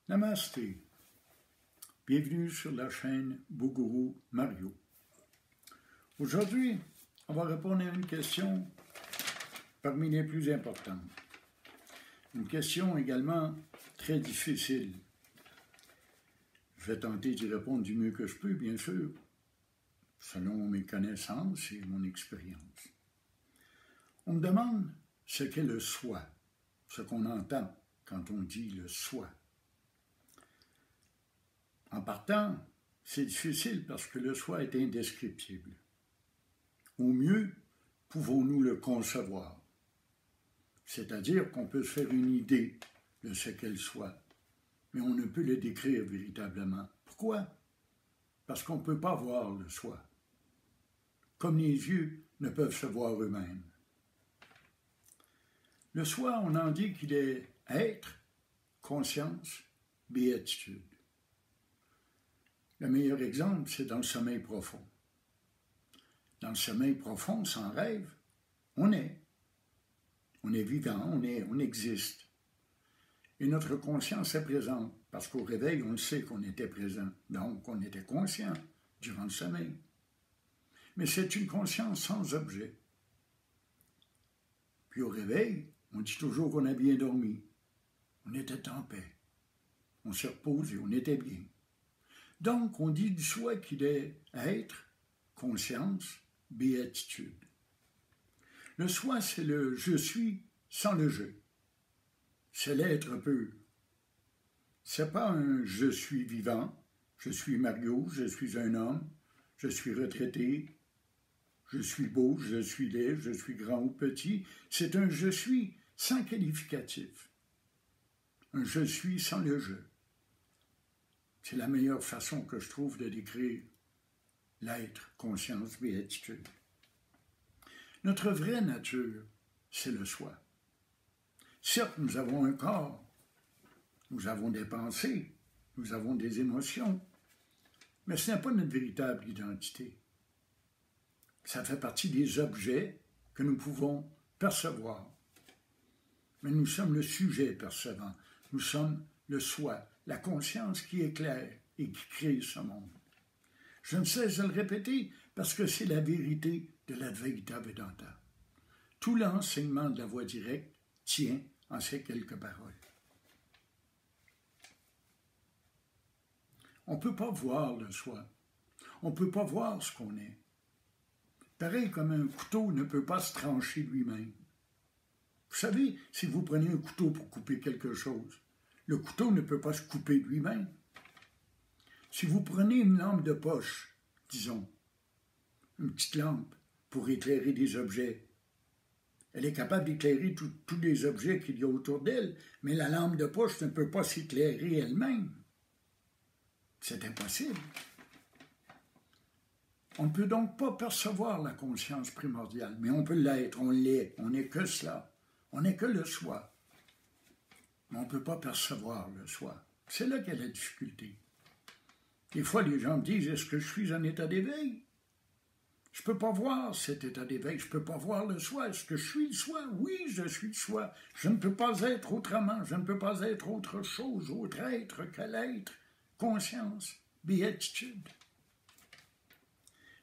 Namasté. Bienvenue sur la chaîne Bougourou Mario. Aujourd'hui, on va répondre à une question parmi les plus importantes. Une question également très difficile. Je vais tenter d'y répondre du mieux que je peux, bien sûr, selon mes connaissances et mon expérience. On me demande ce qu'est le soi, ce qu'on entend quand on dit le soi. En partant, c'est difficile parce que le soi est indescriptible. Au mieux, pouvons-nous le concevoir, c'est-à-dire qu'on peut se faire une idée de ce qu'est le soi, mais on ne peut le décrire véritablement. Pourquoi? Parce qu'on ne peut pas voir le soi, comme les yeux ne peuvent se voir eux-mêmes. Le soi, on en dit qu'il est être, conscience, béatitude. Le meilleur exemple, c'est dans le sommeil profond. Dans le sommeil profond, sans rêve, on est. On est vivant, on existe. Et notre conscience est présente, parce qu'au réveil, on le sait qu'on était présent. Donc, on était conscient durant le sommeil. Mais c'est une conscience sans objet. Puis au réveil, on dit toujours qu'on a bien dormi. On était en paix. On s'est reposé, on était bien. Donc, on dit du soi qu'il est être, conscience, béatitude. Le soi, c'est le « je suis » sans le « je ». C'est l'être pur. C'est pas un « je suis vivant », je suis Mario, je suis un homme, je suis retraité, je suis beau, je suis laid, je suis grand ou petit. C'est un « je suis » sans qualificatif. Un « je suis » sans le « je ». C'est la meilleure façon que je trouve de décrire l'être, conscience, béatitude. Notre vraie nature, c'est le soi. Certes, nous avons un corps, nous avons des pensées, nous avons des émotions, mais ce n'est pas notre véritable identité. Ça fait partie des objets que nous pouvons percevoir. Mais nous sommes le sujet percevant, nous sommes le soi, la conscience qui éclaire et qui crée ce monde. Je ne cesse de le répéter parce que c'est la vérité de l'Advaita Vedanta. Tout l'enseignement de la voie directe tient en ces quelques paroles. On ne peut pas voir le soi. On ne peut pas voir ce qu'on est. Pareil comme un couteau ne peut pas se trancher lui-même. Vous savez, si vous prenez un couteau pour couper quelque chose, le couteau ne peut pas se couper lui-même. Si vous prenez une lampe de poche, disons, une petite lampe pour éclairer des objets, elle est capable d'éclairer tous les objets qu'il y a autour d'elle, mais la lampe de poche ne peut pas s'éclairer elle-même. C'est impossible. On ne peut donc pas percevoir la conscience primordiale, mais on peut l'être, on l'est, on n'est que cela, on n'est que le soi. Mais on ne peut pas percevoir le soi. C'est là qu'est la difficulté. Des fois, les gens me disent, est-ce que je suis en état d'éveil? Je ne peux pas voir cet état d'éveil, je ne peux pas voir le soi. Est-ce que je suis le soi? Oui, je suis le soi. Je ne peux pas être autrement, je ne peux pas être autre chose, autre être que l'être, conscience, béatitude.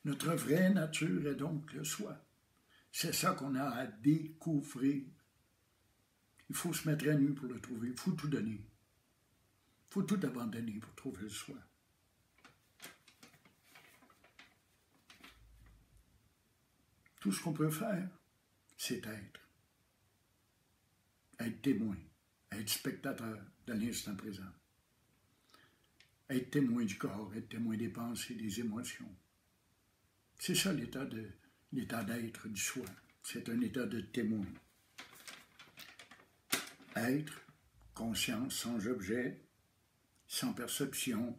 Notre vraie nature est donc le soi. C'est ça qu'on a à découvrir. Il faut se mettre à nu pour le trouver, il faut tout donner. Il faut tout abandonner pour trouver le soi. Tout ce qu'on peut faire, c'est être. Être témoin, être spectateur de l'instant présent. Être témoin du corps, être témoin des pensées, des émotions. C'est ça l'état d'être du soi. C'est un état de témoin. Être, conscience sans objet, sans perception,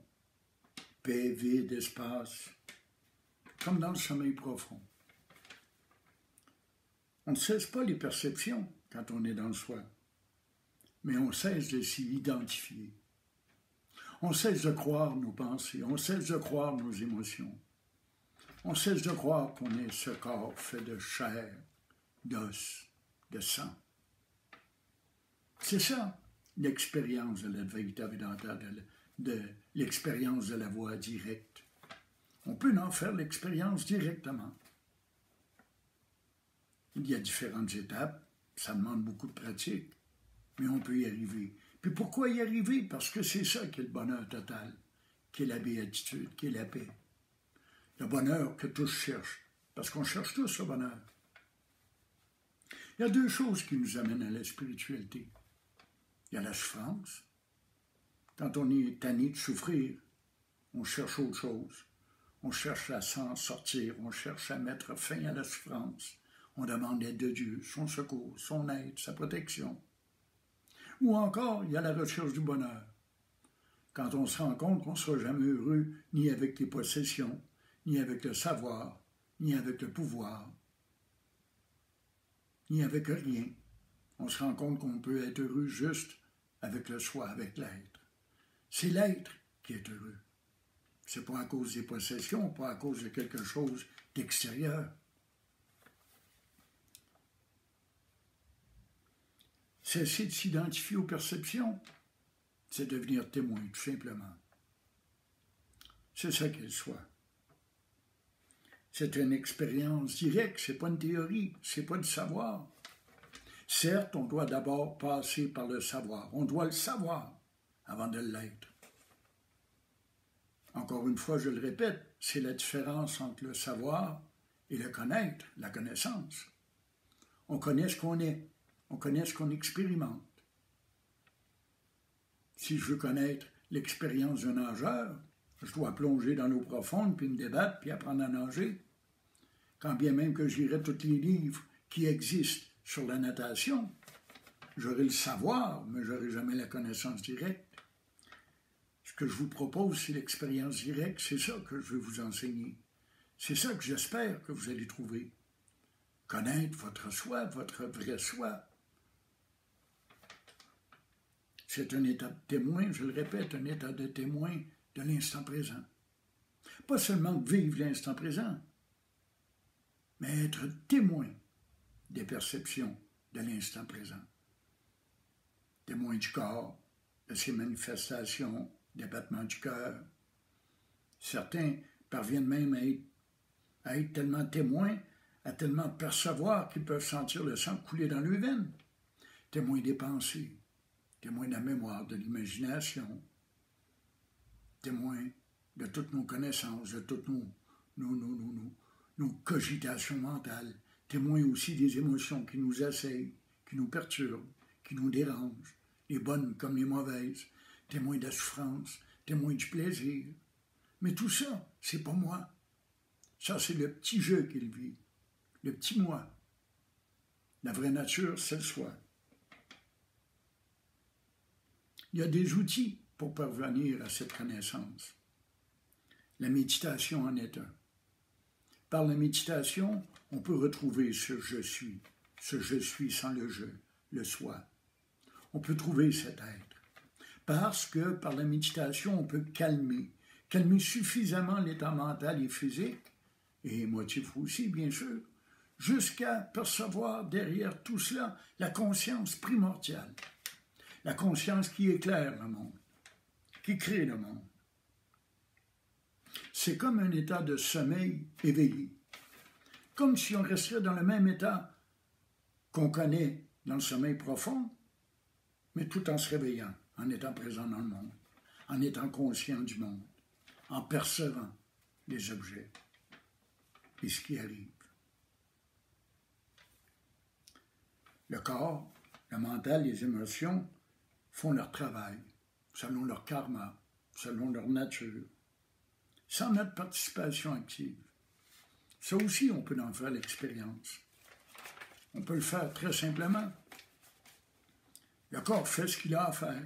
paix, vide, espace, comme dans le sommeil profond. On ne cesse pas les perceptions quand on est dans le soi, mais on cesse de s'y identifier. On cesse de croire nos pensées, on cesse de croire nos émotions. On cesse de croire qu'on est ce corps fait de chair, d'os, de sang. C'est ça. l'expérience de l'Advaita Vedanta, de l'expérience de la voie directe. On peut en faire l'expérience directement. Il y a différentes étapes, ça demande beaucoup de pratique, mais on peut y arriver. Puis pourquoi y arriver? Parce que c'est ça qui est le bonheur total, qui est la béatitude, qui est la paix. Le bonheur que tous cherchent, parce qu'on cherche tous le bonheur. Il y a deux choses qui nous amènent à la spiritualité. Il y a la souffrance. Quand on est tanné de souffrir, on cherche autre chose. On cherche à s'en sortir, on cherche à mettre fin à la souffrance. On demande l'aide de Dieu, son secours, son aide, sa protection. Ou encore, il y a la recherche du bonheur. Quand on se rend compte qu'on ne sera jamais heureux ni avec les possessions, ni avec le savoir, ni avec le pouvoir, ni avec rien. On se rend compte qu'on peut être heureux juste avec le soi, avec l'être. C'est l'être qui est heureux. C'est pas à cause des possessions, pas à cause de quelque chose d'extérieur. Cesser de s'identifier aux perceptions, c'est devenir témoin, tout simplement. C'est ça qu'elle soit. C'est une expérience directe, c'est pas une théorie, c'est pas du savoir. Certes, on doit d'abord passer par le savoir. On doit le savoir avant de l'être. Encore une fois, je le répète, c'est la différence entre le savoir et le connaître, la connaissance. On connaît ce qu'on est, on connaît ce qu'on expérimente. Si je veux connaître l'expérience d'un nageur, je dois plonger dans l'eau profonde, puis me débattre, puis apprendre à nager. Quand bien même que j'irai tous les livres qui existent sur la natation, j'aurai le savoir, mais je n'aurai jamais la connaissance directe. Ce que je vous propose, c'est l'expérience directe, c'est ça que je veux vous enseigner. C'est ça que j'espère que vous allez trouver. Connaître votre soi, votre vrai soi. C'est un état de témoin, je le répète, un état de témoin de l'instant présent. Pas seulement vivre l'instant présent, mais être témoin des perceptions de l'instant présent. Témoin du corps, de ses manifestations, des battements du cœur. Certains parviennent même à être tellement témoins, à tellement percevoir qu'ils peuvent sentir le sang couler dans leurs veines. Témoins des pensées, témoins de la mémoire, de l'imagination, témoins de toutes nos connaissances, de toutes nos cogitations mentales, témoins aussi des émotions qui nous assaillent, qui nous perturbent, qui nous dérangent, les bonnes comme les mauvaises, témoins de la souffrance, témoins du plaisir. Mais tout ça, c'est pas moi. Ça, c'est le petit jeu qu'il vit, le petit moi. La vraie nature, c'est le soi. Il y a des outils pour parvenir à cette connaissance. La méditation en est un. Par la méditation, on peut retrouver ce je suis sans le je, le soi. On peut trouver cet être. Parce que par la méditation, on peut calmer suffisamment l'état mental et physique, et émotif aussi, bien sûr, jusqu'à percevoir derrière tout cela la conscience primordiale, la conscience qui éclaire le monde, qui crée le monde. C'est comme un état de sommeil éveillé, comme si on resterait dans le même état qu'on connaît dans le sommeil profond, mais tout en se réveillant, en étant présent dans le monde, en étant conscient du monde, en percevant les objets et ce qui arrive. Le corps, le mental, les émotions font leur travail, selon leur karma, selon leur nature, sans notre participation active. Ça aussi, on peut en faire l'expérience. On peut le faire très simplement. Le corps fait ce qu'il a à faire,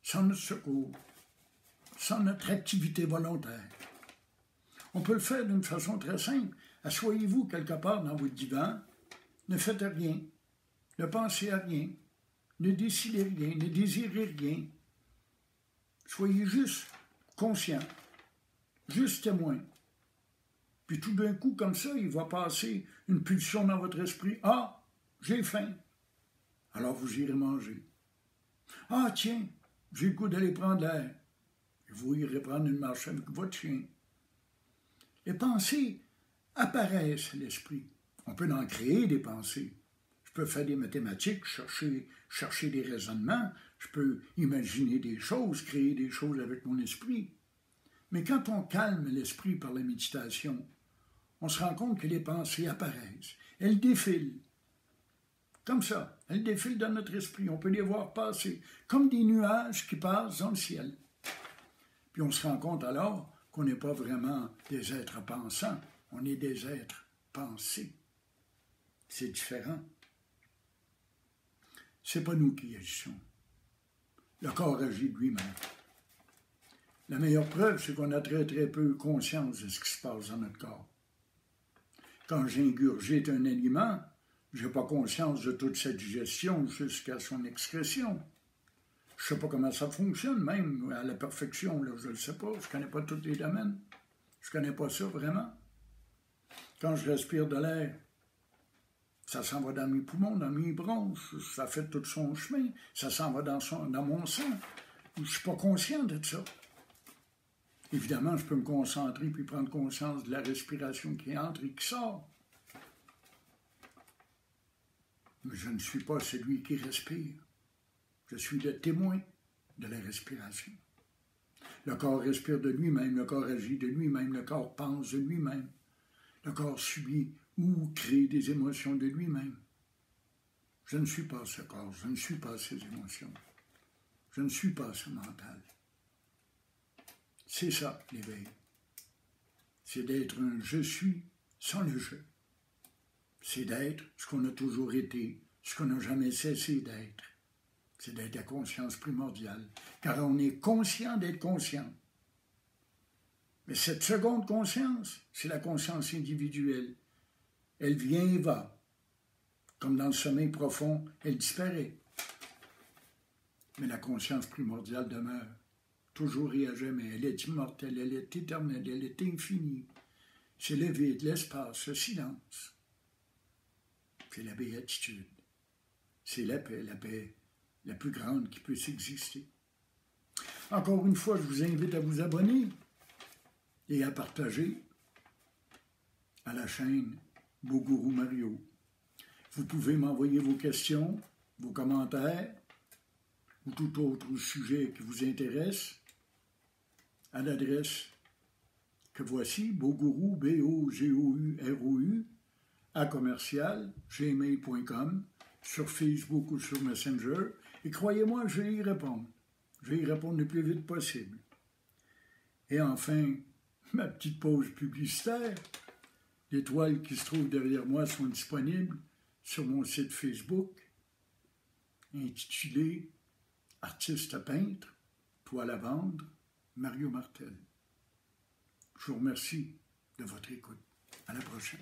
sans notre secours, sans notre activité volontaire. On peut le faire d'une façon très simple. Asseyez-vous quelque part dans votre divan, ne faites rien, ne pensez à rien, ne décidez rien, ne désirez rien. Soyez juste conscient, juste témoin. Puis tout d'un coup, comme ça, il va passer une pulsion dans votre esprit. Ah, j'ai faim. Alors vous irez manger. Ah, tiens, j'ai le goût d'aller prendre l'air. Vous irez prendre une marche avec votre chien. Les pensées apparaissent à l'esprit. On peut en créer des pensées. Je peux faire des mathématiques, chercher des raisonnements, je peux imaginer des choses, créer des choses avec mon esprit. Mais quand on calme l'esprit par la méditation, on se rend compte que les pensées apparaissent. Elles défilent. Comme ça, elles défilent dans notre esprit. On peut les voir passer, comme des nuages qui passent dans le ciel. Puis on se rend compte alors qu'on n'est pas vraiment des êtres pensants, on est des êtres pensés. C'est différent. C'est pas nous qui agissons. Le corps agit de lui-même. La meilleure preuve, c'est qu'on a très peu conscience de ce qui se passe dans notre corps. Quand j'ingurgite un aliment, je n'ai pas conscience de toute sa digestion jusqu'à son excrétion. Je ne sais pas comment ça fonctionne, même à la perfection, là, je ne le sais pas, je ne connais pas tous les domaines. Je ne connais pas ça vraiment. Quand je respire de l'air, ça s'en va dans mes poumons, dans mes bronches, ça fait tout son chemin, ça s'en va dans mon sang. Je ne suis pas conscient de ça. Évidemment, je peux me concentrer puis prendre conscience de la respiration qui entre et qui sort. Mais je ne suis pas celui qui respire. Je suis le témoin de la respiration. Le corps respire de lui-même, le corps agit de lui-même, le corps pense de lui-même. Le corps subit ou crée des émotions de lui-même. Je ne suis pas ce corps, je ne suis pas ces émotions. Je ne suis pas ce mental. C'est ça, l'éveil. C'est d'être un je suis sans le je. C'est d'être ce qu'on a toujours été, ce qu'on n'a jamais cessé d'être. C'est d'être la conscience primordiale, car on est conscient d'être conscient. Mais cette seconde conscience, c'est la conscience individuelle. Elle vient et va. Comme dans le sommeil profond, elle disparaît. Mais la conscience primordiale demeure, toujours et à jamais. Elle est immortelle, elle est éternelle, elle est infinie. C'est le vide, l'espace, le silence. C'est la béatitude. C'est la paix la plus grande qui puisse exister. Encore une fois, je vous invite à vous abonner et à partager à la chaîne Boguru Mario. Vous pouvez m'envoyer vos questions, vos commentaires ou tout autre sujet qui vous intéresse à l'adresse que voici, Boguru, B-O-G-O-U-R-O-U, @gmail.com, sur Facebook ou sur Messenger. Et croyez-moi, je vais y répondre. Je vais y répondre le plus vite possible. Et enfin, ma petite pause publicitaire. Les toiles qui se trouvent derrière moi sont disponibles sur mon site Facebook, intitulé « Artiste peintre, toile à vendre, Mario Martel ». Je vous remercie de votre écoute. À la prochaine.